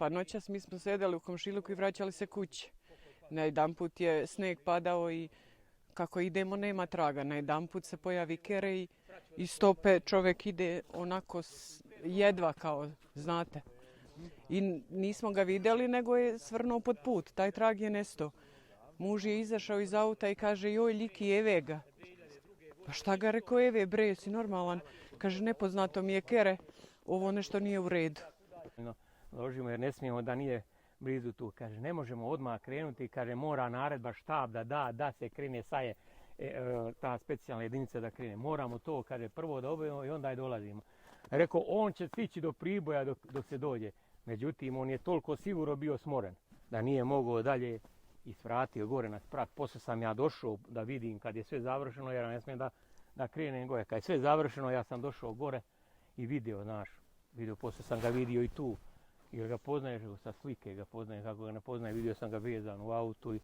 pa noćas mi smo sedeli u komšiluku i vraćali se kući. Na jedan put je sneg padao i kako idemo nema traga. Na jedan put se pojavi kere i stope, čovjek ide onako jedva kao, znate. I nismo ga vidjeli, nego je svrnuo pod put. Taj trag je nesto. Muž je izašao iz auta i kaže, joj, liki, eve ga. Pa šta ga rekao, eve, bre, si normalan. Kaže, nepoznato mi je kere, ovo nešto nije u redu. Ložimo jer ne smijemo da nije blizu tu. Kaže, ne možemo odmah krenuti, kaže, mora naredba štab da se krene, saje ta specijalna jedinica da krene. Moramo to, kaže, prvo da obavimo i onda je dolazimo. Rekao, on će stići do Priboja dok se dođe. Međutim, on je toliko sigurno bio smoren da nije mogao dalje i svratio gore na sprat. Poslije sam ja došao da vidim kad je sve završeno, jer ne smijem da krenem gore. Kad je sve završeno, ja sam došao gore i video, poslije sam ga vidio i tu. Jer ga poznaješ sa slike, ga poznaje, kako ga ne poznaje, vidio sam ga vezan u autu.